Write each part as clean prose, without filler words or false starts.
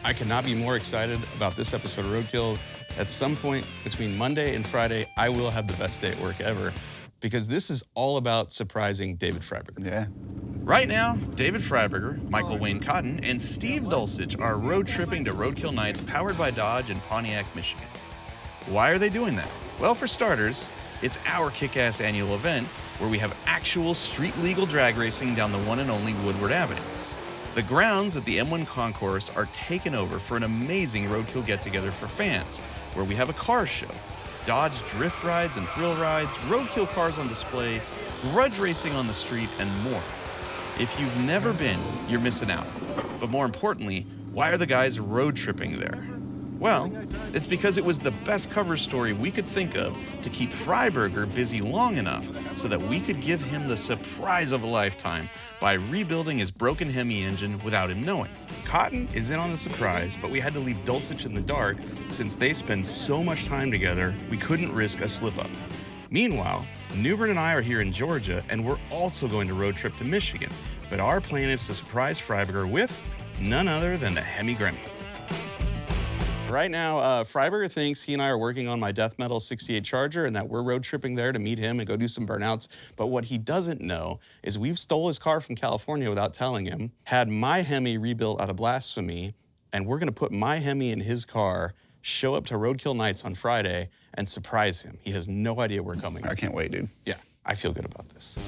I could not be more excited about this episode of Roadkill. At some point between Monday and Friday, I will have the best day at work ever, because this is all about surprising David Freiburger. Yeah. Right now, David Freiburger, Michael Wayne Cotten, and Steve Dulcich are road tripping to Roadkill Nights powered by Dodge in Pontiac, Michigan. Why are they doing that? Well, for starters, it's our kick-ass annual event where we have actual street-legal drag racing down the one and only Woodward Avenue. The grounds at the M1 Concourse are taken over for an amazing Roadkill get-together for fans, where we have a car show, Dodge drift rides and thrill rides, Roadkill cars on display, grudge racing on the street, and more. If you've never been, you're missing out. But more importantly, why are the guys road tripping there? Well, it's because it was the best cover story we could think of to keep Freiburger busy long enough so that we could give him the surprise of a lifetime by rebuilding his broken Hemi engine without him knowing. Cotten is in on the surprise, but we had to leave Dulcich in the dark since they spend so much time together, we couldn't risk a slip-up. Meanwhile, Newbern and I are here in Georgia, and we're also going to road trip to Michigan. But our plan is to surprise Freiburger with none other than the Hemi Gremmie. Right now, Freiburger thinks he and I are working on my death metal 68 Charger and that we're road tripping there to meet him and go do some burnouts. But what he doesn't know is we've stole his car from California without telling him, had my Hemi rebuilt out of blasphemy, and we're gonna put my Hemi in his car, show up to Roadkill Nights on Friday, and surprise him. He has no idea we're coming. I can't wait, dude. Yeah, I feel good about this.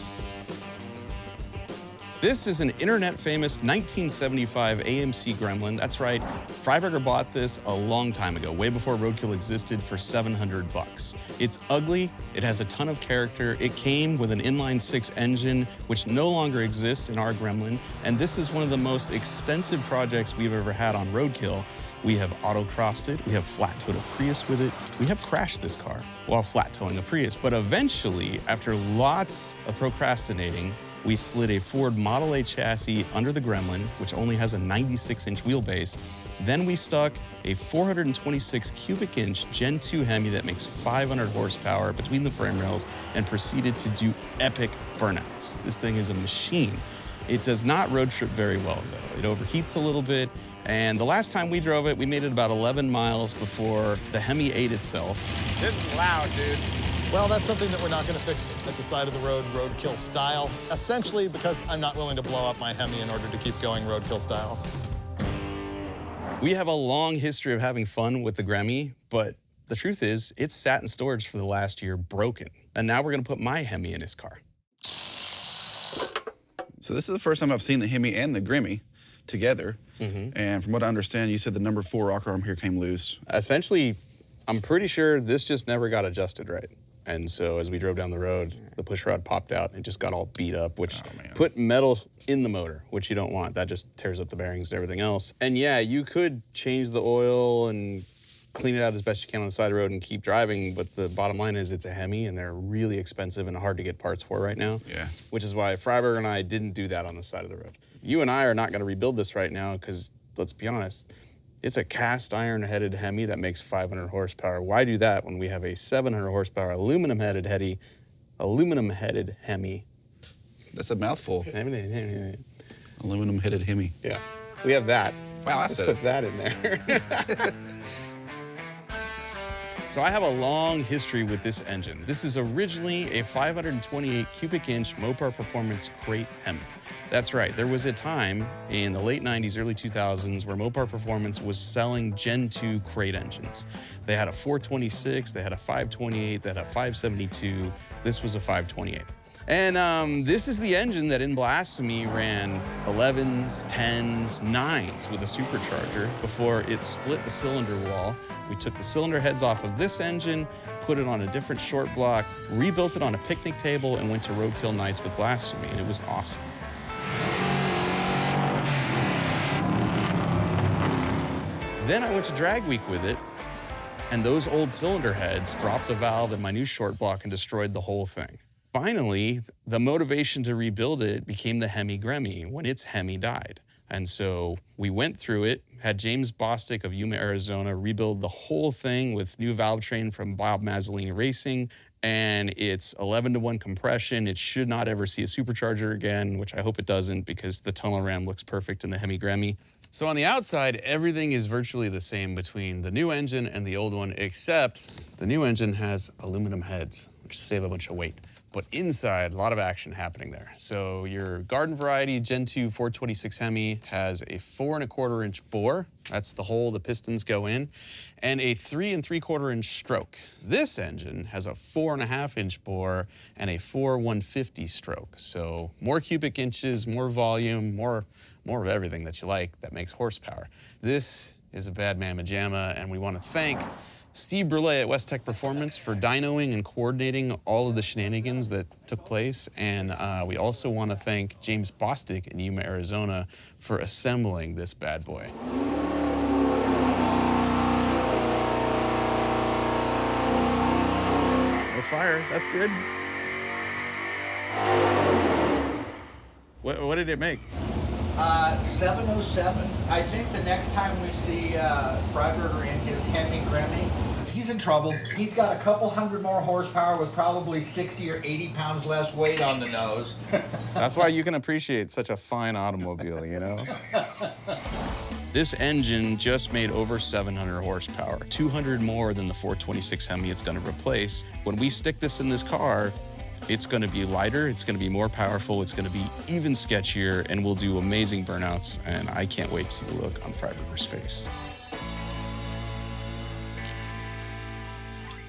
This is an internet-famous 1975 AMC Gremlin. That's right, Freiburger bought this a long time ago, way before Roadkill existed, for $700. It's ugly, it has a ton of character, it came with an inline-6 engine, which no longer exists in our Gremlin, and this is one of the most extensive projects we've ever had on Roadkill. We have auto-crossed it, we have flat-towed a Prius with it, we have crashed this car while flat-towing a Prius. But eventually, after lots of procrastinating, we slid a Ford Model A chassis under the Gremlin, which only has a 96-inch wheelbase. Then we stuck a 426 cubic inch Gen 2 Hemi that makes 500 horsepower between the frame rails and proceeded to do epic burnouts. This thing is a machine. It does not road trip very well, though. It overheats a little bit, and the last time we drove it, we made it about 11 miles before the Hemi ate itself. This is loud, dude. Well, that's something that we're not going to fix at the side of the road, roadkill style, essentially because I'm not willing to blow up my Hemi in order to keep going roadkill style. We have a long history of having fun with the Gremmie, but the truth is, it's sat in storage for the last year broken. And now we're going to put my Hemi in his car. So this is the first time I've seen the Hemi and the Gremmie together. And from what I understand, you said the number 4 rocker arm here came loose. Essentially, I'm pretty sure this just never got adjusted right. And so as we drove down the road, the push rod popped out and just got all beat up, which put metal in the motor, which you don't want. That just tears up the bearings and everything else. And yeah, you could change the oil and clean it out as best you can on the side of the road and keep driving, but the bottom line is it's a Hemi and they're really expensive and hard to get parts for right now. Yeah. Which is why Freiburger and I didn't do that on the side of the road. You and I are not gonna rebuild this right now because, let's be honest, it's a cast iron headed Hemi that makes 500 horsepower. Why do that when we have a 700 horsepower aluminum headed Hemi? That's a mouthful. Aluminum headed Hemi. Yeah, we have that. Wow, Let's put that in there. So I have a long history with this engine. This is originally a 528 cubic inch Mopar Performance crate Hemi. That's right, there was a time in the late 90s, early 2000s where Mopar Performance was selling Gen 2 crate engines. They had a 426, they had a 528, they had a 572. This was a 528. And this is the engine that in Blasphemy ran 11s, 10s, 9s with a supercharger before it split the cylinder wall. We took the cylinder heads off of this engine, put it on a different short block, rebuilt it on a picnic table, and went to Roadkill Nights with Blasphemy, and it was awesome. Then I went to Drag Week with it, and those old cylinder heads dropped a valve in my new short block and destroyed the whole thing. Finally, the motivation to rebuild it became the Hemi Gremmie when its Hemi died. And so we went through it, had James Bostic of Yuma, Arizona, rebuild the whole thing with new valve train from Bob Mazzolini Racing, and it's 11-to-1 compression. It should not ever see a supercharger again, which I hope it doesn't because the tunnel ram looks perfect in the Hemi Gremmie. So on the outside, everything is virtually the same between the new engine and the old one, except the new engine has aluminum heads, which save a bunch of weight. But inside, a lot of action happening there. So your garden variety Gen 2 426 Hemi has a 4 1/4 inch bore. That's the hole the pistons go in, and a 3 3/4 inch stroke. This engine has a 4 1/2 inch bore and a 4 150 stroke. So more cubic inches, more volume, more of everything that you like that makes horsepower. This is a bad mamma jamma, and we want to thank Steve Brulé at West Tech Performance for dynoing and coordinating all of the shenanigans that took place. And we also want to thank James Bostic in Yuma, Arizona for assembling this bad boy. No fire, that's good. What did it make? 707. I think the next time we see Freiburger in his Hemi Gremmie, he's in trouble. He's got a couple hundred more horsepower with probably 60 or 80 pounds less weight on the nose. That's why you can appreciate such a fine automobile, you know? This engine just made over 700 horsepower, 200 more than the 426 Hemi it's going to replace. When we stick this in this car, it's going to be lighter, it's going to be more powerful, it's going to be even sketchier, and we'll do amazing burnouts, and I can't wait to see the look on Freiburger's face.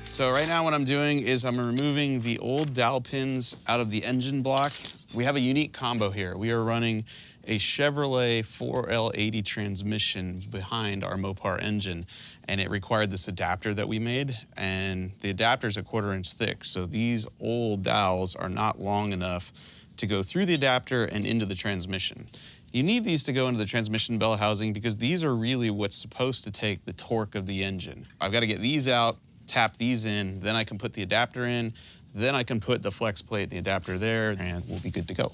So right now what I'm doing is I'm removing the old dowel pins out of the engine block. We have a unique combo here. We are running a Chevrolet 4L80 transmission behind our Mopar engine, and it required this adapter that we made, and the adapter is a 1/4 inch thick, so these old dowels are not long enough to go through the adapter and into the transmission. You need these to go into the transmission bell housing because these are really what's supposed to take the torque of the engine. I've got to get these out, tap these in, then I can put the adapter in, then I can put the flex plate, the adapter there, and we'll be good to go.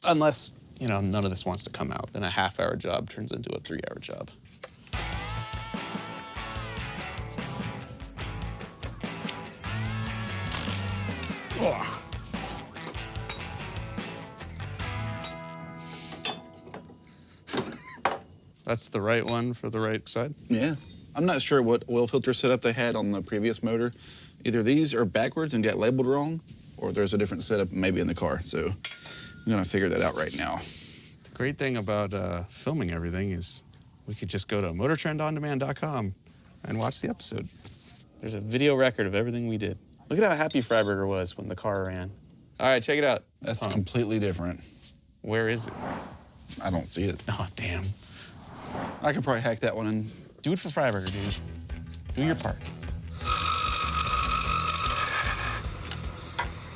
Unless, you know, none of this wants to come out, then a half-hour job turns into a 3-hour job. Oh. That's the right one for the right side? Yeah. I'm not sure what oil filter setup they had on the previous motor. Either these are backwards and got labeled wrong, or there's a different setup maybe in the car. So I'm gonna figure that out right now. The great thing about filming everything is we could just go to motortrendondemand.com and watch the episode. There's a video record of everything we did. Look at how happy Freiburger was when the car ran. All right, check it out. That's completely different. Where is it? I don't see it. Oh, damn. I could probably hack that one in. Do it for Freiburger, dude. Do your part.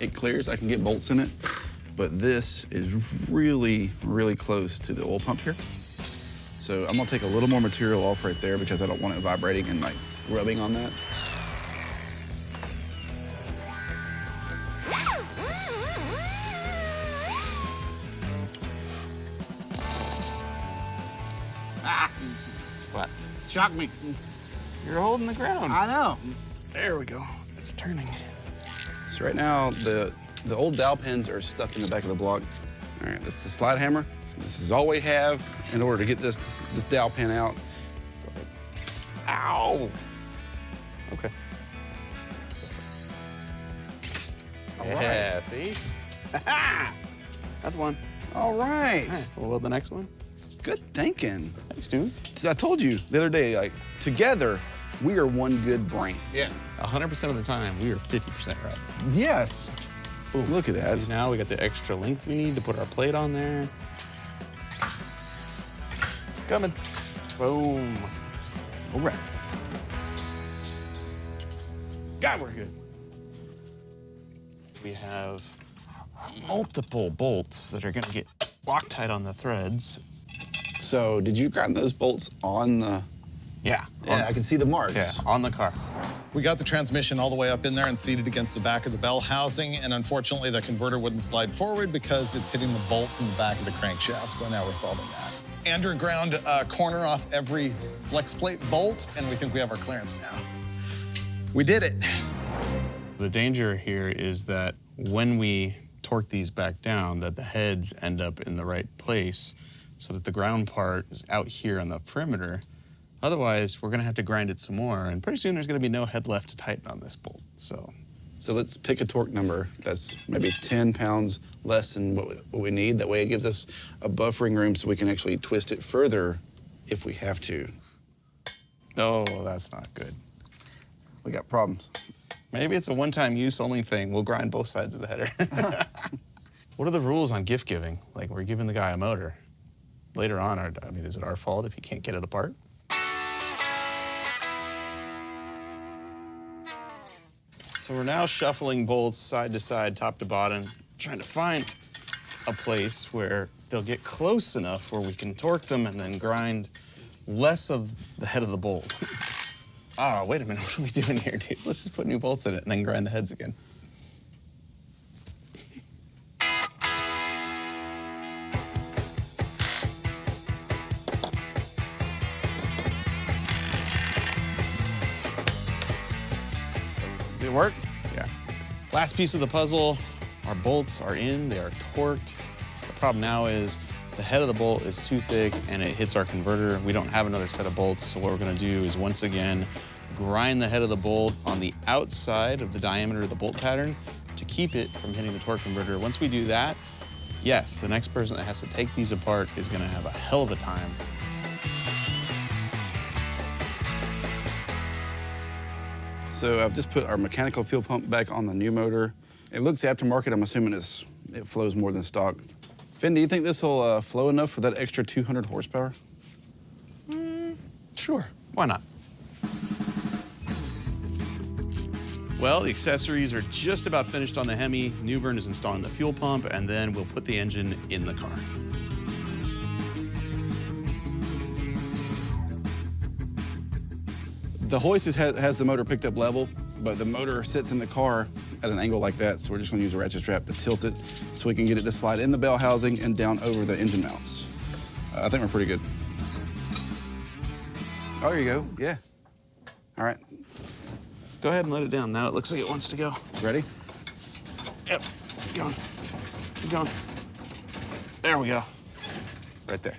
It clears, I can get bolts in it, but this is really, really close to the oil pump here. So I'm gonna take a little more material off right there because I don't want it vibrating and like rubbing on that. What? Shock me. You're holding the ground. I know. There we go. It's turning. So right now, the old dowel pins are stuck in the back of the block. All right, this is the slide hammer. This is all we have in order to get this dowel pin out. Ow! Okay. Yeah, see? That's one. All right. All right, we'll build the next one. Good thinking. Thanks, dude. I told you the other day, like, together, we are one good brain. Yeah. 100% of the time, we are 50% right. Yes. Boom. Look at that. See, now we got the extra length we need to put our plate on there. It's coming. Boom. All right. God, we're good. We have multiple bolts that are gonna get Loctite on the threads. So did you grind those bolts on the... Yeah. Yeah, I can see the marks. Yeah, on the car. We got the transmission all the way up in there and seated against the back of the bell housing, and unfortunately the converter wouldn't slide forward because it's hitting the bolts in the back of the crankshaft, so now we're solving that. Andrew ground a corner off every flex plate bolt, and we think we have our clearance now. We did it. The danger here is that when we torque these back down, that the heads end up in the right place. so that the ground part is out here on the perimeter. Otherwise, we're gonna have to grind it some more, and pretty soon there's gonna be no head left to tighten on this bolt, so. So let's pick a torque number that's maybe 10 pounds less than what we need. That way it gives us a buffering room so we can actually twist it further if we have to. No, that's not good. We got problems. Maybe it's a one-time use only thing. We'll grind both sides of the header. What are the rules on gift giving? Like, we're giving the guy a motor. Later on, I mean, is it our fault if he can't get it apart? So we're now shuffling bolts side to side, top to bottom, trying to find a place where they'll get close enough where we can torque them and then grind less of the head of the bolt. Ah, wait a minute, what are we doing here, dude? Let's just put new bolts in it and then grind the heads again. Did it work? Yeah. Last piece of the puzzle, our bolts are in, they are torqued. The problem now is the head of the bolt is too thick and it hits our converter. We don't have another set of bolts, so what we're gonna do is once again, grind the head of the bolt on the outside of the diameter of the bolt pattern to keep it from hitting the torque converter. Once we do that, yes, the next person that has to take these apart is gonna have a hell of a time. So I've just put our mechanical fuel pump back on the new motor. It looks aftermarket. I'm assuming it flows more than stock. Finn, do you think this will flow enough for that extra 200 horsepower? Sure, why not? Well, the accessories are just about finished on the Hemi. Newbern is installing the fuel pump, and then we'll put the engine in the car. The hoist has the motor picked up level, but the motor sits in the car at an angle like that, so we're just gonna use a ratchet strap to tilt it so we can get it to slide in the bell housing and down over the engine mounts. I think we're pretty good. Oh, there you go, yeah. All right. Go ahead and let it down. Now it looks like it wants to go. Ready? Yep, keep going, keep going. There we go, right there.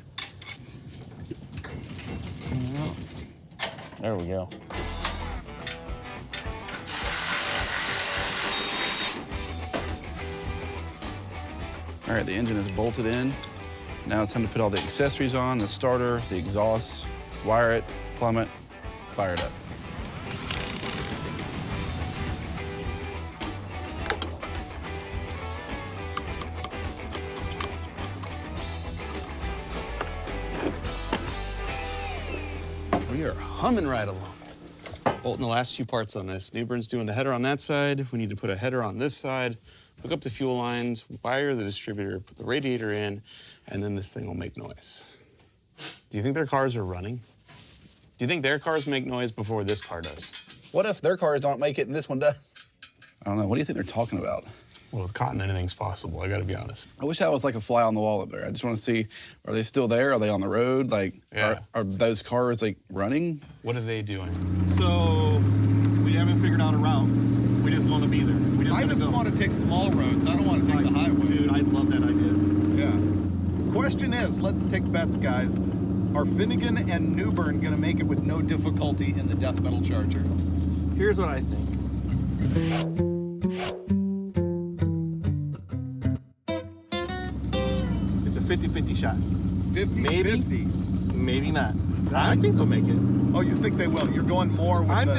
There we go. All right, the engine is bolted in. Now it's time to put all the accessories on, the starter, the exhaust, wire it, plumb it, fire it up. We are humming right along. Bolting the last few parts on this. Newbern's doing the header on that side. We need to put a header on this side, hook up the fuel lines, wire the distributor, put the radiator in, and then this thing will make noise. Do you think their cars are running? Do you think their cars make noise before this car does? What if their cars don't make it and this one does? I don't know. What do you think they're talking about? Well, with Cotten, anything's possible, I gotta be honest. I wish I was like a fly on the wall up there. I just want to see, are they still there? Are they on the road? Like, Yeah. are those cars like running? What are they doing? So we haven't figured out a route. We just want to be there. I just want to take small roads. I don't want to take the highway. Dude, I love that idea. Yeah. Question is, let's take bets, guys. Are Finnegan and Newbern going to make it with no difficulty in the death metal charger? Here's what I think. It's a 50-50 shot. 50-50. Maybe not. I think they'll make it. Oh, you think they will? You're going more with I the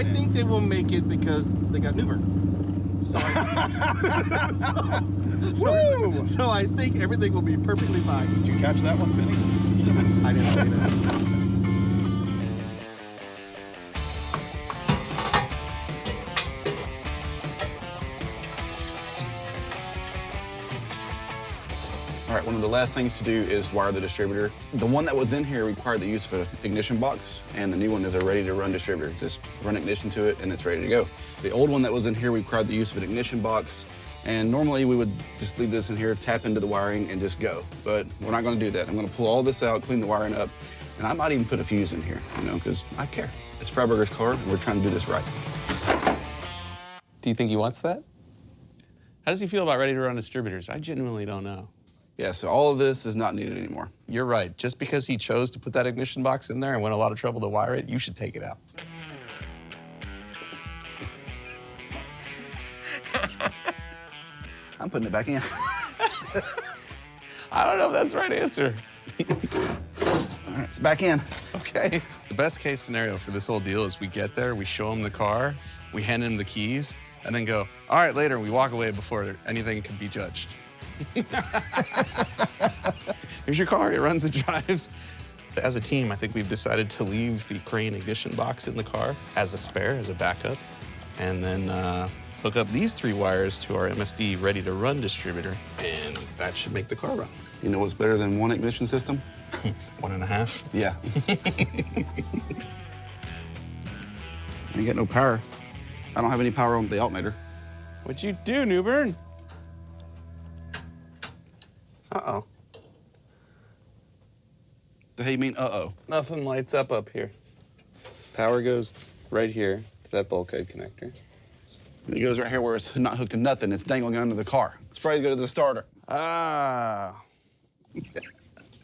think they will make it because they got Newbern. So so I think everything will be perfectly fine. Did you catch that one, Finny? I didn't say that. All right, one of the last things to do is wire the distributor. The one that was in here required the use of an ignition box, and the new one is a ready-to-run distributor. Just run ignition to it, and it's ready to go. The old one that was in here required the use of an ignition box, and normally we would just leave this in here, tap into the wiring, and just go. But we're not gonna do that. I'm gonna pull all this out, clean the wiring up, and I might even put a fuse in here, you know, because I care. It's Freiburger's car, and we're trying to do this right. Do you think he wants that? How does he feel about ready-to-run distributors? I genuinely don't know. Yeah, so all of this is not needed anymore. You're right. Just because he chose to put that ignition box in there and went a lot of trouble to wire it, you should take it out. I'm putting it back in. I don't know if that's the right answer. All right, it's back in. Okay. The best case scenario for this whole deal is we get there, we show him the car, we hand him the keys, and then go, all right, later, and we walk away before anything can be judged. Here's your car, it runs, it drives. As a team, I think we've decided to leave the crane ignition box in the car as a spare, as a backup, and then hook up these 3 wires to our MSD ready-to-run distributor, and that should make the car run. You know what's better than one ignition system? 1.5. Yeah. I ain't got no power. I don't have any power on the alternator. What'd you do, Newbern? Uh-oh. The hell you mean, uh-oh? Nothing lights up here. Power goes right here to that bulkhead connector. It goes right here where it's not hooked to nothing. It's dangling under the car. It's probably go to the starter. Ah.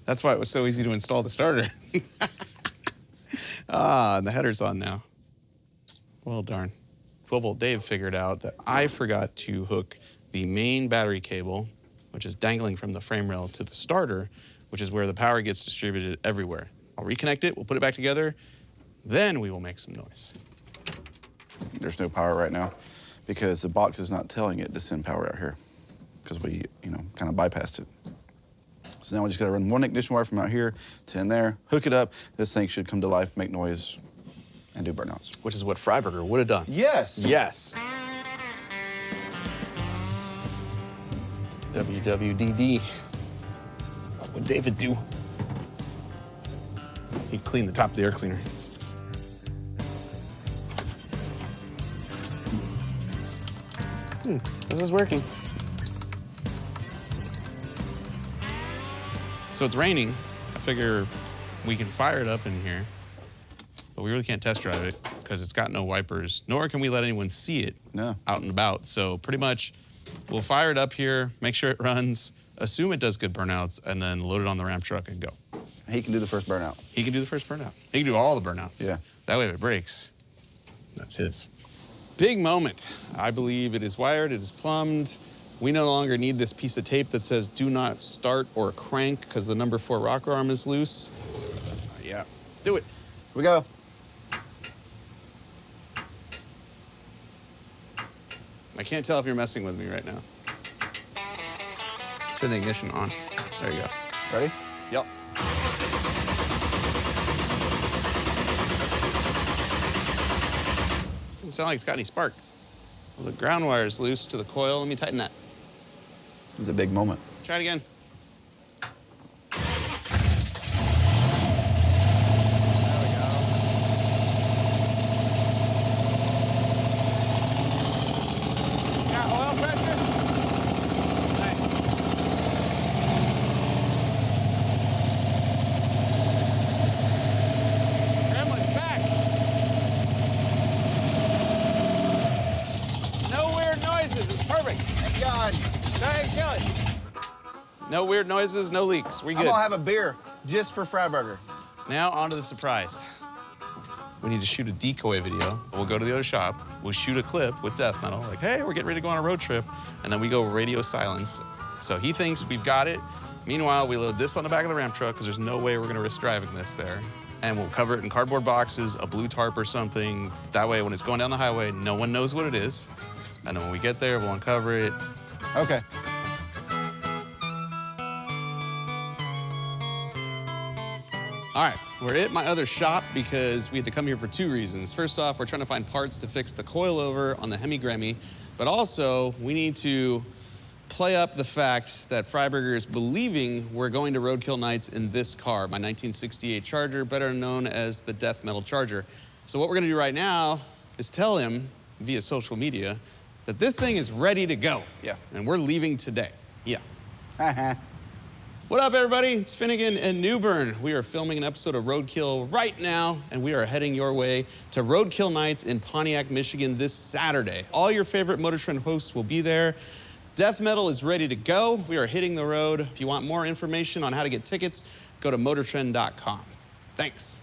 That's why it was so easy to install the starter. And the header's on now. Well, darn. 12-volt Dave figured out that I forgot to hook the main battery cable, which is dangling from the frame rail, to the starter, which is where the power gets distributed everywhere. I'll reconnect it, we'll put it back together, then we will make some noise. There's no power right now because the box is not telling it to send power out here because we, kind of bypassed it. So now we just gotta run one ignition wire from out here to in there, hook it up. This thing should come to life, make noise, and do burnouts. Which is what Freiburger would have done. Yes. Yes. WWDD. What would David do? He'd clean the top of the air cleaner. This is working. So it's raining. I figure we can fire it up in here, but we really can't test drive it because it's got no wipers, nor can we let anyone see it out and about. So pretty much we'll fire it up here, make sure it runs, assume it does good burnouts, and then load it on the ramp truck and go. He can do the first burnout. He can do the first burnout. He can do all the burnouts. Yeah. That way if it breaks, that's his. Big moment. I believe it is wired, it is plumbed. We no longer need this piece of tape that says do not start or crank because the number 4 rocker arm is loose. Yeah, do it. Here we go. I can't tell if you're messing with me right now. Turn the ignition on. There you go. Ready? Yep. Doesn't sound like it's got any spark. Well, the ground wire is loose to the coil. Let me tighten that. This is a big moment. Try it again. No weird noises, no leaks. We good. I'm gonna have a beer just for Freiburger. Now on to the surprise. We need to shoot a decoy video. We'll go to the other shop. We'll shoot a clip with death metal, like, hey, we're getting ready to go on a road trip. And then we go radio silence. So he thinks we've got it. Meanwhile, we load this on the back of the ramp truck because there's no way we're gonna risk driving this there. And we'll cover it in cardboard boxes, a blue tarp or something. That way, when it's going down the highway, no one knows what it is. And then when we get there, we'll uncover it. Okay. All right, we're at my other shop because we had to come here for 2 reasons. First off, we're trying to find parts to fix the coilover on the Hemi Gremmie, but also we need to play up the fact that Freiburger is believing we're going to Roadkill Nights in this car, my 1968 Charger, better known as the Death Metal Charger. So what we're gonna do right now is tell him via social media that this thing is ready to go. Yeah. And we're leaving today. Yeah. Uh-huh. What up, everybody? It's Finnegan and Newbern. We are filming an episode of Roadkill right now, and we are heading your way to Roadkill Nights in Pontiac, Michigan this Saturday. All your favorite Motor Trend hosts will be there. Death Metal is ready to go. We are hitting the road. If you want more information on how to get tickets, go to moreShow.com. Thanks.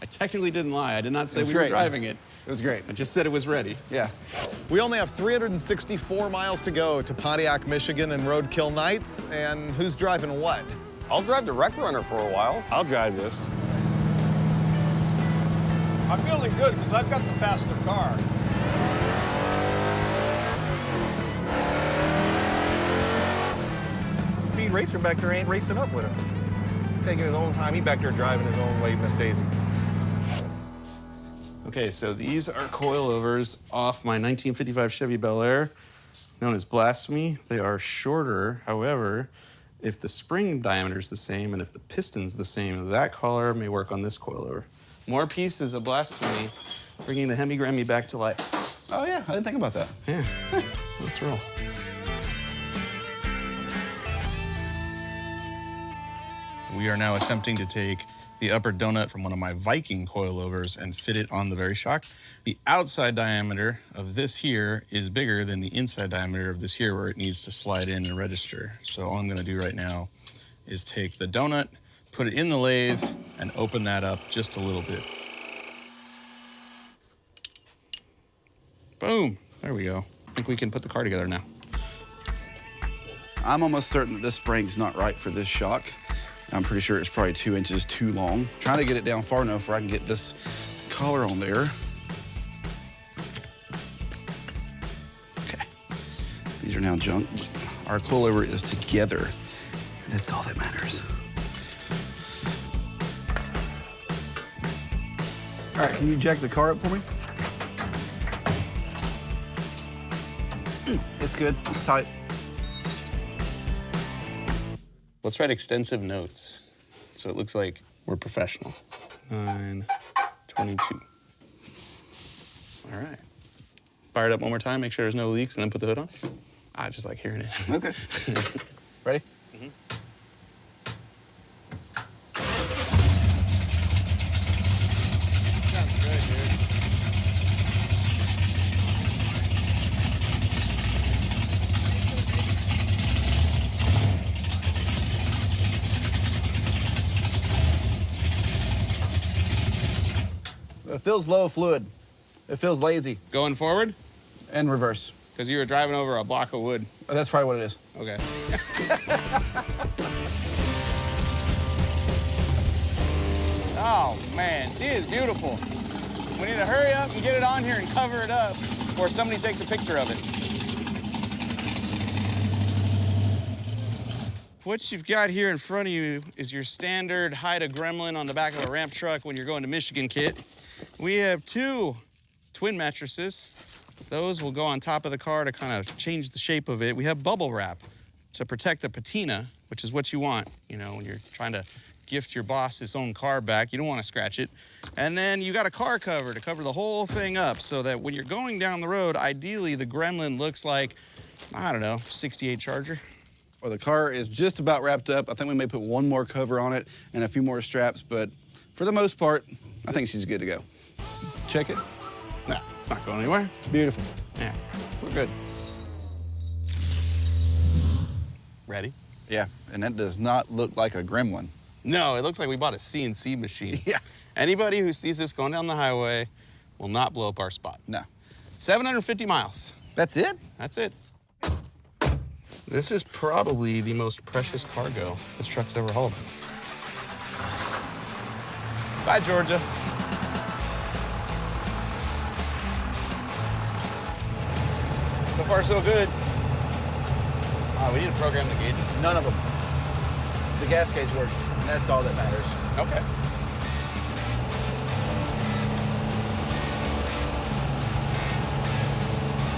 I technically didn't lie. I did not say we were driving it. It was great. I just said it was ready. Yeah. We only have 364 miles to go to Pontiac, Michigan and Roadkill Nights. And who's driving what? I'll drive the Wreck Runner for a while. I'll drive this. I'm feeling good because I've got the faster car. Speed racer back there ain't racing up with us. Taking his own time. He back there driving his own way, Miss Daisy. Okay, so these are coilovers off my 1955 Chevy Bel Air, known as Blasphemy. They are shorter. However, if the spring diameter is the same and if the piston's the same, that collar may work on this coilover. More pieces of Blasphemy, bringing the Hemi Gremmie back to life. Oh, yeah, I didn't think about that. Yeah, let's roll. We are now attempting to take the upper donut from one of my Viking coilovers and fit it on the very shock. The outside diameter of this here is bigger than the inside diameter of this here where it needs to slide in and register. So all I'm gonna do right now is take the donut, put it in the lathe, and open that up just a little bit. Boom, there we go. I think we can put the car together now. I'm almost certain that this spring's not right for this shock. I'm pretty sure it's probably 2 inches too long. Trying to get it down far enough where I can get this collar on there. Okay, these are now junk. Our coilover is together. That's all that matters. All right, can you jack the car up for me? It's good, it's tight. Let's write extensive notes so it looks like we're professional. 9:22. All right. Fire it up one more time, make sure there's no leaks, and then put the hood on. I just like hearing it. Okay. Ready? Mm-hmm. Sounds good, dude. It feels low fluid. It feels lazy. Going forward? And reverse. Because you were driving over a block of wood. Oh, that's probably what it is. Okay. Oh, man, she is beautiful. We need to hurry up and get it on here and cover it up before somebody takes a picture of it. What you've got here in front of you is your standard hide a gremlin on the back of a ramp truck when you're going to Michigan kit. We have 2 twin mattresses. Those will go on top of the car to kind of change the shape of it. We have bubble wrap to protect the patina, which is what you want, you know, when you're trying to gift your boss his own car back. You don't want to scratch it. And then you got a car cover to cover the whole thing up so that when you're going down the road, ideally the gremlin looks like, I don't know, 68 Charger. Well, the car is just about wrapped up. I think we may put one more cover on it and a few more straps, but for the most part, I think she's good to go. Check it. No, it's not going anywhere. Beautiful. Yeah, we're good. Ready? Yeah, and that does not look like a gremlin. No, it looks like we bought a CNC machine. Yeah. Anybody who sees this going down the highway will not blow up our spot. No. 750 miles. That's it? That's it. This is probably the most precious cargo this truck's ever hauled. Bye, Georgia. So far, so good. We need to program the gauges. None of them. The gas gauge works, and that's all that matters. Okay.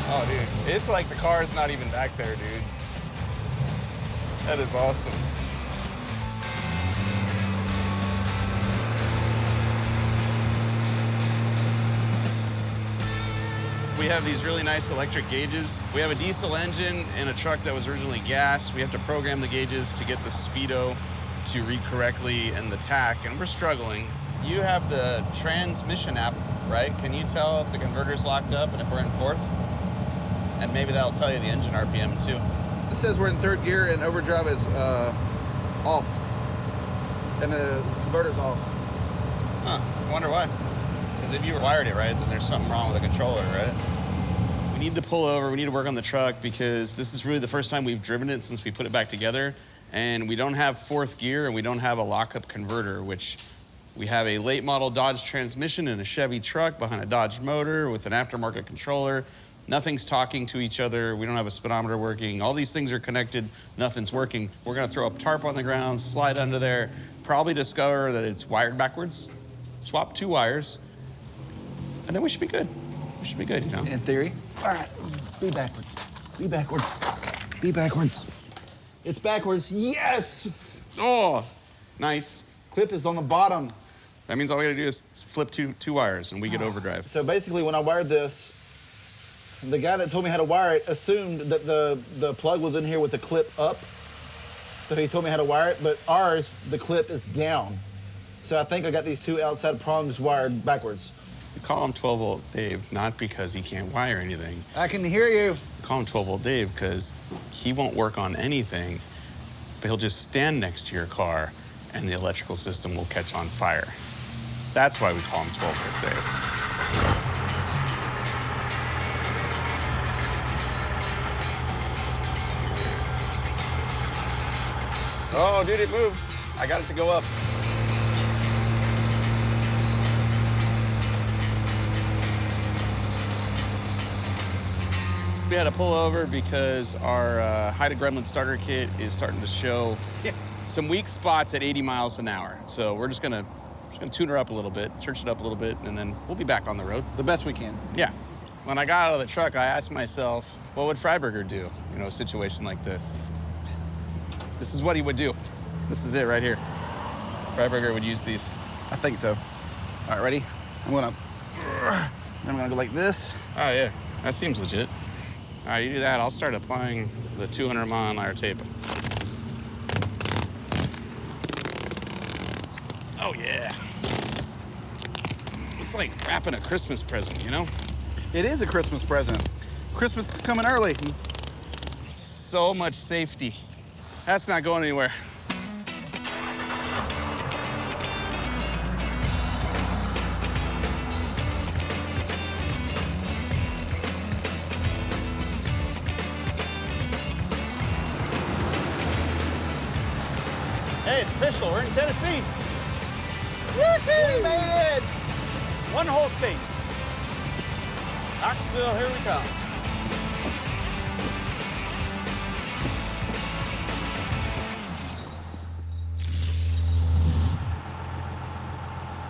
Oh, dude. It's like the car's not even back there, dude. That is awesome. We have these really nice electric gauges. We have a diesel engine and a truck that was originally gas. We have to program the gauges to get the speedo to read correctly and the tach, and we're struggling. You have the transmission app, right? Can you tell if the converter's locked up and if we're in fourth? And maybe that'll tell you the engine RPM too. says we're in 3rd gear and overdrive is off. And the converter's off. Huh, I wonder why. Because if you wired it right, then there's something wrong with the controller, right? We need to pull over, we need to work on the truck because this is really the first time we've driven it since we put it back together. And we don't have 4th gear and we don't have a lockup converter, which we have a late model Dodge transmission in a Chevy truck behind a Dodge motor with an aftermarket controller. Nothing's talking to each other. We don't have a speedometer working. All these things are connected. Nothing's working. We're gonna throw a tarp on the ground, slide under there, probably discover that it's wired backwards, swap 2 wires, and then we should be good. We should be good, you know? In theory. All right, be backwards. Be backwards. Be backwards. It's backwards. Yes! Oh, nice. Clip is on the bottom. That means all we gotta do is flip two wires and we get overdrive. So basically, when I wired this, the guy that told me how to wire it assumed that the plug was in here with the clip up. So he told me how to wire it, but ours, the clip is down. So I think I got these 2 outside prongs wired backwards. We call him 12-volt Dave, not because he can't wire anything. I can hear you. We call him 12-volt Dave because he won't work on anything, but he'll just stand next to your car and the electrical system will catch on fire. That's why we call him 12-volt Dave. Oh, dude, it moved. I got it to go up. We had to pull over because our Hemi Gremmie starter kit is starting to show some weak spots at 80 miles an hour. So we're just gonna tune her up a little bit, church it up a little bit, and then we'll be back on the road. The best we can. Yeah. When I got out of the truck, I asked myself, what would Freiburger do, in a situation like this? This is what he would do. This is it right here. Freiburger would use these. I think so. All right, ready? I'm gonna go like this. Oh, yeah. That seems legit. All right, you do that. I'll start applying the 200-mile-an-hour tape. Oh, yeah. It's like wrapping a Christmas present, you know? It is a Christmas present. Christmas is coming early. So much safety. That's not going anywhere. Hey, it's official. We're in Tennessee. Woohoo! We made it! One whole state. Knoxville, here we come.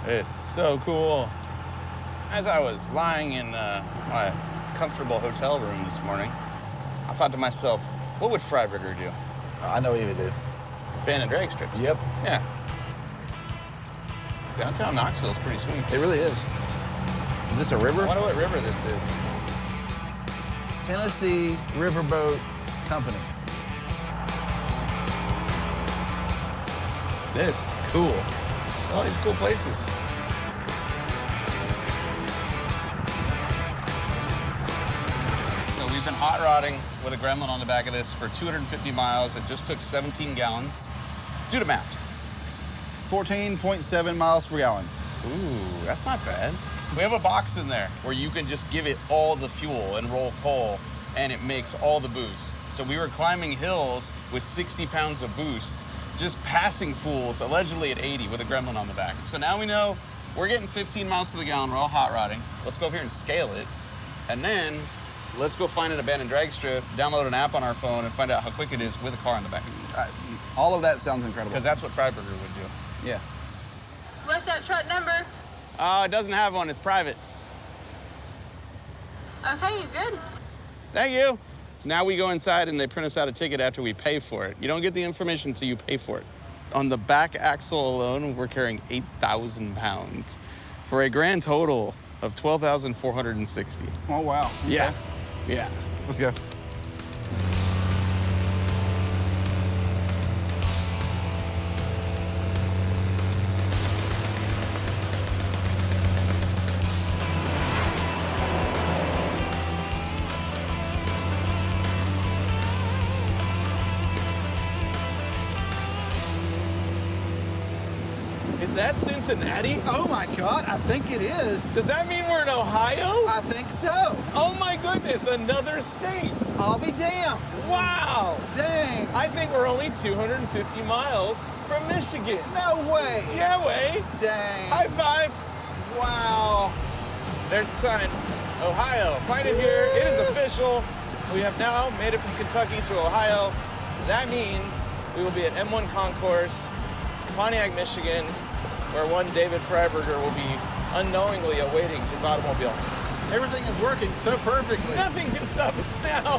This is so cool. As I was lying in my comfortable hotel room this morning, I thought to myself, what would Freiburger do? I know what he would do. Ban and drag strips. Yep. Yeah. Downtown Knoxville is pretty sweet. It really is. Is this a river? I wonder what river this is. Tennessee Riverboat Company. This is cool. All these cool places. So we've been hot rodding with a Gremlin on the back of this for 250 miles. It just took 17 gallons. Do the math. 14.7 miles per gallon. Ooh, that's not bad. We have a box in there where you can just give it all the fuel and roll coal, and it makes all the boost. So we were climbing hills with 60 pounds of boost, just passing fools, allegedly at 80 with a Gremlin on the back. So now we know we're getting 15 miles to the gallon. We're all hot rodding. Let's go up here and scale it. And then let's go find an abandoned drag strip, download an app on our phone, and find out how quick it is with a car in the back. All of that sounds incredible. Because that's what Freiburger would do. Yeah. What's that truck number? It doesn't have one. It's private. Okay, you good? Thank you. Now we go inside and they print us out a ticket after we pay for it. You don't get the information until you pay for it. On the back axle alone, we're carrying 8,000 pounds for a grand total of 12,460. Oh, wow. Yeah. Yeah. Let's go. Is that Cincinnati? Oh my God, I think it is. Does that mean we're in Ohio? I think so. Oh my goodness, another state. I'll be damned. Wow. Dang. I think we're only 250 miles from Michigan. No way. Yeah, way. Dang. High five. Wow. There's a sign. Ohio, find it here. It is official. We have now made it from Kentucky to Ohio. That means we will be at M1 Concourse, Pontiac, Michigan, where one David Freiberger will be unknowingly awaiting his automobile. Everything is working so perfectly. Nothing can stop us now.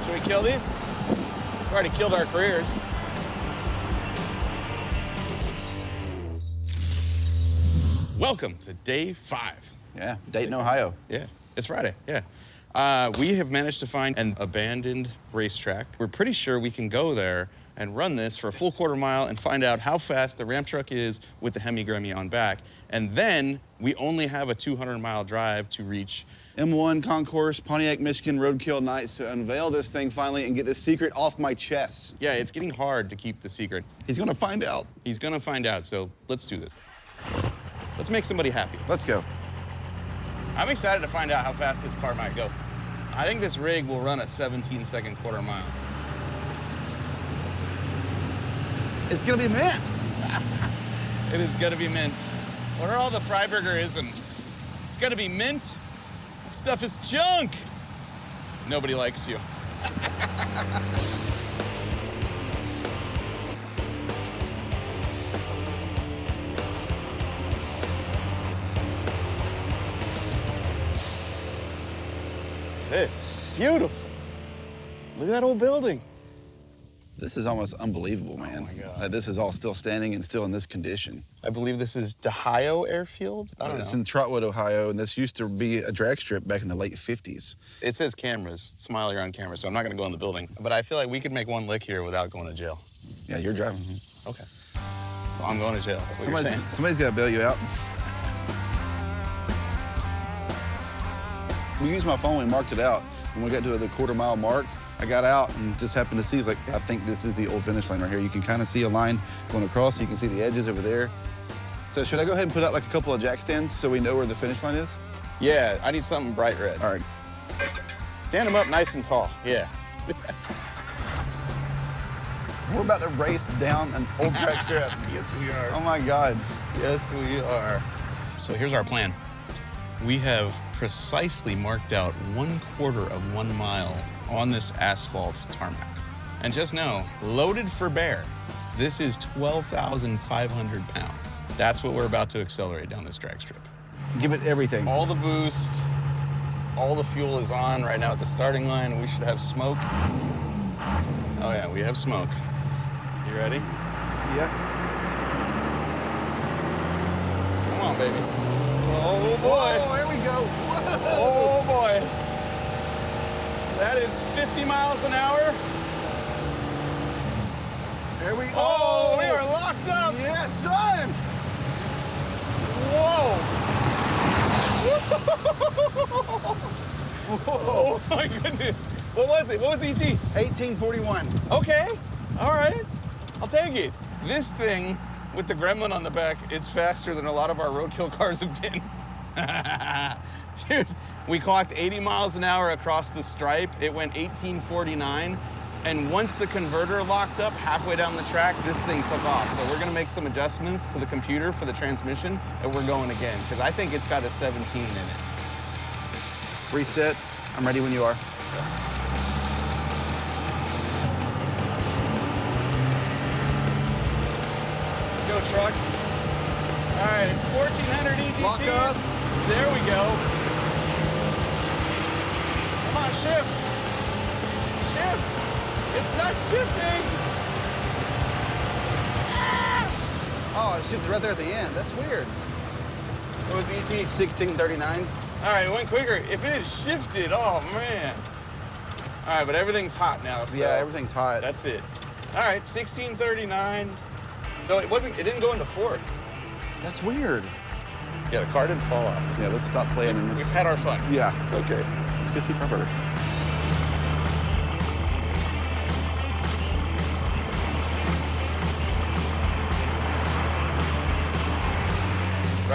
Should we kill these? We've already killed our careers. Welcome to day 5. Yeah, Dayton, Ohio. Yeah, it's Friday, yeah. We have managed to find an abandoned racetrack. We're pretty sure we can go there and run this for a full quarter mile and find out how fast the Ram truck is with the Hemi Gremmie on back. And then we only have a 200-mile drive to reach M1 Concourse, Pontiac, Michigan, Roadkill Nights to unveil this thing finally and get this secret off my chest. Yeah, it's getting hard to keep the secret. He's gonna find out. He's gonna find out, so let's do this. Let's make somebody happy. Let's go. I'm excited to find out how fast this car might go. I think this rig will run a 17-second quarter mile. It's gonna be mint. It is gonna be mint. What are all the Freiberger-isms? It's gonna be mint. This stuff is junk. Nobody likes you. This is beautiful. Look at that old building. This is almost unbelievable, man. Oh my God. That this is all still standing and still in this condition. I believe this is Ohio Airfield. I don't It's know. in Trotwood, Ohio, and this used to be a drag strip back in the late 50s. It says cameras, smiley on camera, so I'm not gonna go in the building. But I feel like we could make one lick here without going to jail. Yeah, you're driving. Okay. So I'm going to jail. That's what you're saying. Somebody's got to bail you out. We used my phone and marked it out. When we got to the quarter-mile mark, I got out and just happened to see, it's like, I think this is the old finish line right here. You can kind of see a line going across. You can see the edges over there. So should I go ahead and put out like a couple of jack stands so we know where the finish line is? Yeah, I need something bright red. All right. Stand them up nice and tall. Yeah. We're about to race down an old track strip. Yes, we are. Oh my God. Yes, we are. So here's our plan. We have precisely marked out 1/4 of 1 mile on this asphalt tarmac. And just know, loaded for bear, this is 12,500 pounds. That's what we're about to accelerate down this drag strip. Give it everything. All the boost, all the fuel is on right now at the starting line. We should have smoke. Oh yeah, we have smoke. You ready? Yeah. Come on, baby. Oh boy. Oh, here we go. Whoa. Oh boy. That is 50 miles an hour. There we go. Oh, we are locked up. Yes, son. Whoa. Oh my goodness. What was it? What was the ET? 1841. Okay. All right. I'll take it. This thing with the gremlin on the back is faster than a lot of our roadkill cars have been. Dude, we clocked 80 miles an hour across the stripe. It went 1849. And once the converter locked up halfway down the track, this thing took off. So we're gonna make some adjustments to the computer for the transmission, and we're going again, because I think it's got a 17 in it. Reset. I'm ready when you are. Go, truck. All right, 1,400 EDGs. Lock us. There we go. Come on, shift. Shift. It's not shifting. Oh, it shifted right there at the end. That's weird. What was the ET? 1639. All right, it went quicker. If it had shifted, oh man. All right, but everything's hot now, so. Yeah, everything's hot. That's it. All right, 1639. So it didn't go into fourth. That's weird. Yeah, the car didn't fall off. Yeah, let's stop playing in this. We've had our fun. Yeah. Okay. Let's go see Freiburger.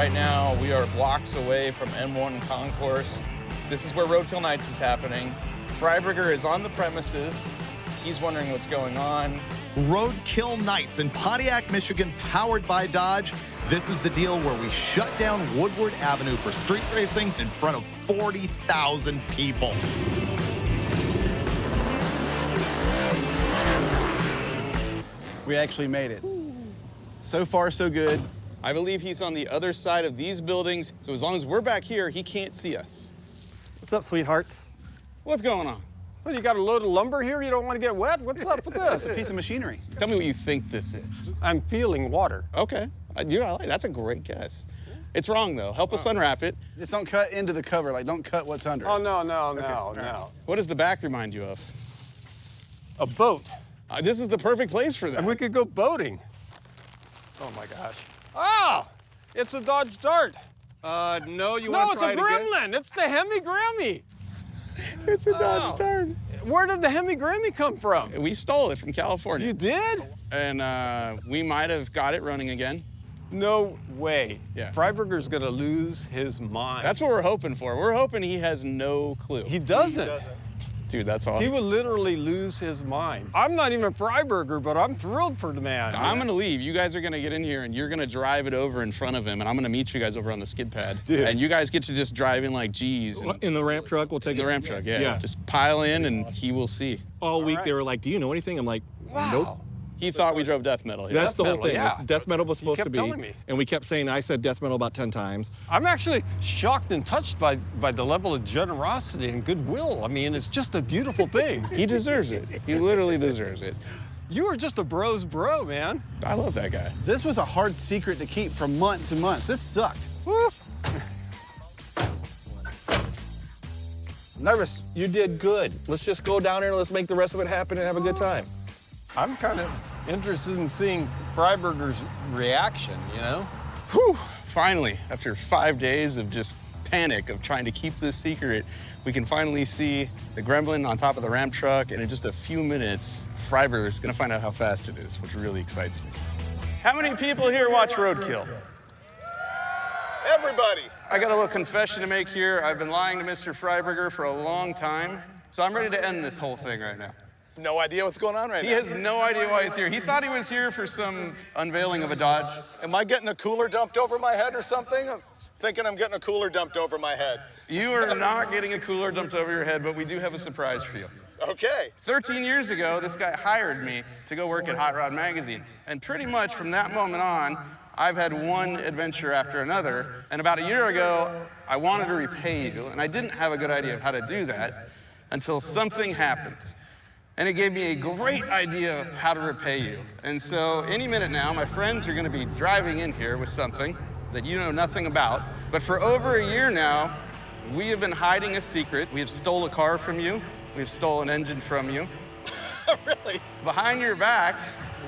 Right now, we are blocks away from M1 Concourse. This is where Roadkill Nights is happening. Freiburger is on the premises. He's wondering what's going on. Roadkill Nights in Pontiac, Michigan, powered by Dodge. This is the deal where we shut down Woodward Avenue for street racing in front of 40,000 people. We actually made it. So far, so good. I believe he's on the other side of these buildings, so as long as we're back here, he can't see us. What's up, sweethearts? What's going on? What, you got a load of lumber here? You don't want to get wet? What's up with It's a this? piece of machinery. Tell me what you think this is. I'm feeling water. Okay. I like that's a great guess. It's wrong, though. Help us unwrap it. Just don't cut into the cover, like don't cut what's under Oh, it. no. What does the back remind you of? A boat. This is the perfect place for that. And we could go boating. Oh, my gosh. Oh, it's a Dodge Dart. No, you No, want it's to a try it again? Gremlin. It's the Hemi Gremmie. It's a Dodge Dart. Where did the Hemi Gremmie come from? We stole it from California. You did? And we might have got it running again. No way. Yeah. Freiburger's gonna lose his mind. That's what we're hoping for. We're hoping he has no clue. He doesn't. Dude, that's awesome. He would literally lose his mind. I'm not even Freiburger, but I'm thrilled for the man. I'm gonna leave. You guys are gonna get in here and you're gonna drive it over in front of him, and I'm gonna meet you guys over on the skid pad. Dude. And you guys get to just drive in like G's. And In the ramp truck, we'll take the it. ramp truck, yeah. Yeah. Just pile in and he will see. All week right. they were like, do you know anything? I'm like, Wow. nope. He thought we drove death metal here. That's the whole metal, thing. yeah. Death metal was supposed kept to be. telling me. And we kept saying, I said death metal about 10 times. I'm actually shocked and touched by the level of generosity and goodwill. I mean, it's just a beautiful thing. He deserves it. He literally deserves it. You are just a bro's bro, man. I love that guy. This was a hard secret to keep for months and months. This sucked. Woo. Nervous. You did good. Let's just go down there and let's make the rest of it happen and have a good time. I'm kind of interested in seeing Freiburger's reaction, you know? Whew. Finally, after 5 days of just panic of trying to keep this secret, we can finally see the Gremlin on top of the ramp truck, and in just a few minutes, Freiburger's gonna find out how fast it is, which really excites me. How many people here watch Roadkill? Everybody. I got a little confession to make here. I've been lying to Mr. Freiburger for a long time, so I'm ready to end this whole thing right now. No idea what's going on right He has no idea why he's here. He thought he was here for some unveiling of a Dodge. Am I getting a cooler dumped over my head or something? I'm thinking I'm getting a cooler dumped over my head. You are not getting a cooler dumped over your head, but we do have a surprise for you. Okay. 13 years ago, this guy hired me to go work at Hot Rod Magazine. And pretty much from that moment on, I've had one adventure after another. And about a year ago, I wanted to repay you, and I didn't have a good idea of how to do that until something happened. And it gave me a great idea of how to repay you. And so any minute now, my friends are gonna be driving in here with something that you know nothing about. But for over a year now, we have been hiding a secret. We have stole a car from you. We've stolen an engine from you. Really? Behind your back,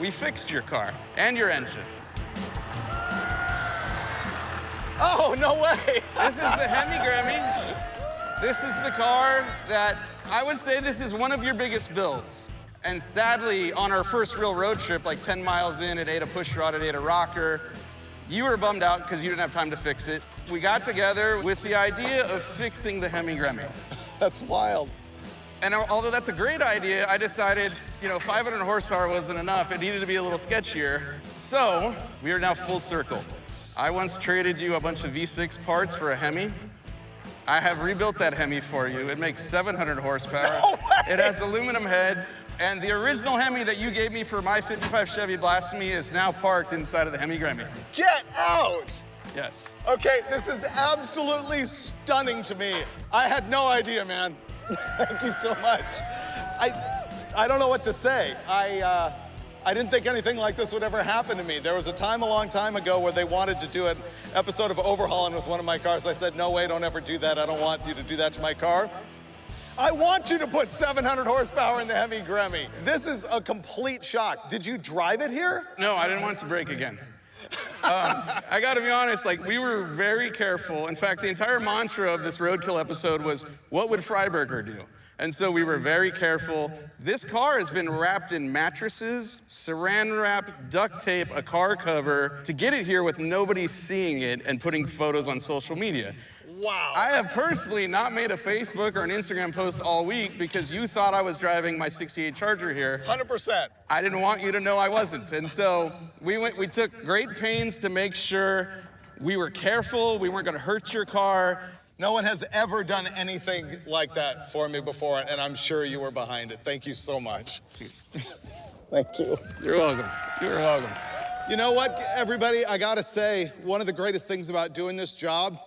we fixed your car and your engine. Oh, no way. This is the Hemi Gremmie. This is the car that I would say this is one of your biggest builds. And sadly, on our first real road trip, like 10 miles in, it ate a push rod, it ate a rocker. You were bummed out because you didn't have time to fix it. We got together with the idea of fixing the Hemi Gremmie. That's wild. And although that's a great idea, I decided, 500 horsepower wasn't enough. It needed to be a little sketchier. So we are now full circle. I once traded you a bunch of V6 parts for a Hemi. I have rebuilt that Hemi for you. It makes 700 horsepower. No way! It has aluminum heads. And the original Hemi that you gave me for my 55 Chevy Blasphemy is now parked inside of the Hemi Gremmie. Get out. Yes. Okay, this is absolutely stunning to me. I had no idea, man. Thank you so much. I don't know what to say. I didn't think anything like this would ever happen to me. There was a time a long time ago where they wanted to do an episode of overhauling with one of my cars. I said, no way, don't ever do that. I don't want you to do that to my car. I want you to put 700 horsepower in the Hemi Gremmie. This is a complete shock. Did you drive it here? No, I didn't want it to break again. I gotta be honest, we were very careful. In fact, the entire mantra of this Roadkill episode was, what would Freiburger do? And so we were very careful. This car has been wrapped in mattresses, saran wrap, duct tape, a car cover to get it here with nobody seeing it and putting photos on social media. Wow. I have personally not made a Facebook or an Instagram post all week because you thought I was driving my 68 Charger here. 100%. I didn't want you to know I wasn't. And so we took great pains to make sure we were careful, we weren't gonna hurt your car. No one has ever done anything like that for me before, and I'm sure you were behind it. Thank you so much. Thank you. You're welcome. You're welcome. You know what, everybody? I gotta say, one of the greatest things about doing this job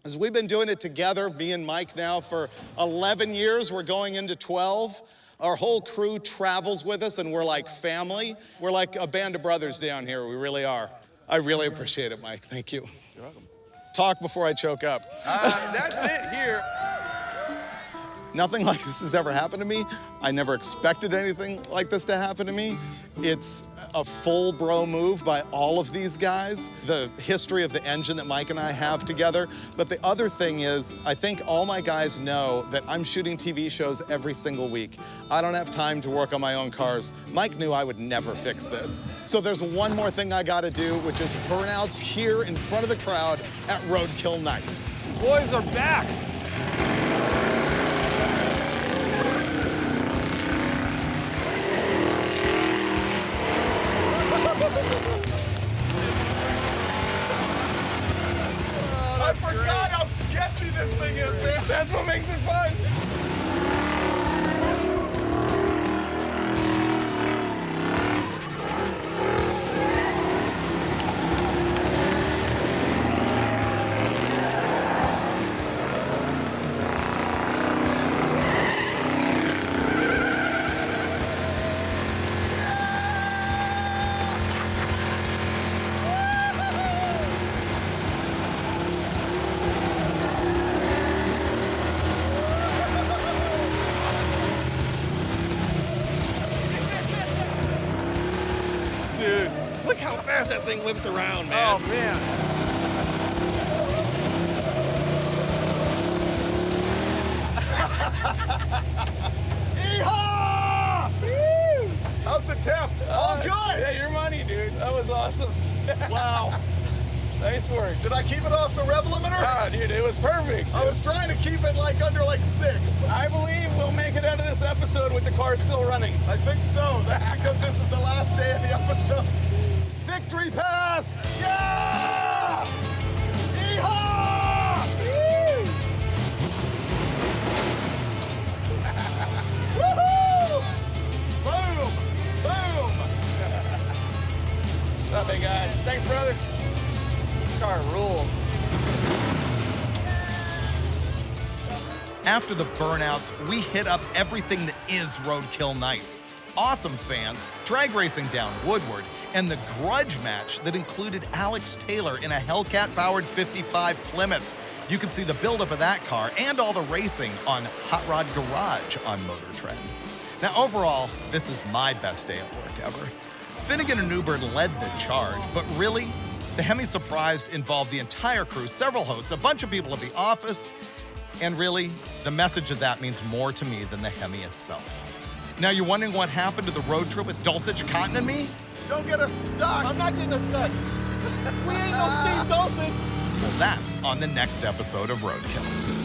is we've been doing it together, me and Mike now, for 11 years. We're going into 12. Our whole crew travels with us, and we're like family. We're like a band of brothers down here. We really are. I really appreciate it, Mike. Thank you. You're welcome. Talk before I choke up. That's it here. Nothing like this has ever happened to me. I never expected anything like this to happen to me. It's a full bro move by all of these guys, the history of the engine that Mike and I have together. But the other thing is, I think all my guys know that I'm shooting TV shows every single week. I don't have time to work on my own cars. Mike knew I would never fix this. So there's one more thing I gotta do, which is burnouts here in front of the crowd at Roadkill Nights. Boys are back. I forgot how sketchy this thing is, man. That's what makes it fun. Dude, look how fast that thing whips around, man. Oh, man. Yeehaw! How's the temp? All good. Yeah, your money, dude. That was awesome. Wow. Nice work. Did I keep it off the rev limiter? Ah, dude, it was perfect. I was trying to keep it like under like 6. I believe we'll make it out of this episode with the car still running. I think so. That's because this is the last day of the episode. Victory pass! Yeah! Yeehaw! Woohoo! Boom! Boom! What's up, big guy? Thanks, brother. This car rules. After the burnouts, we hit up everything that is Roadkill Nights. Awesome fans, drag racing down Woodward, and the grudge match that included Alex Taylor in a Hellcat-powered 55 Plymouth. You can see the buildup of that car and all the racing on Hot Rod Garage on Motor Trend. Now, overall, this is my best day at work ever. Finnegan and Newbern led the charge, but really, the Hemi Surprised involved the entire crew, several hosts, a bunch of people at the office, and really, the message of that means more to me than the Hemi itself. Now, you're wondering what happened to the road trip with Dulcich, Cotten, and me? Don't get us stuck. I'm not getting us stuck. We ain't no Steve Dulcich. Well, that's on the next episode of Roadkill.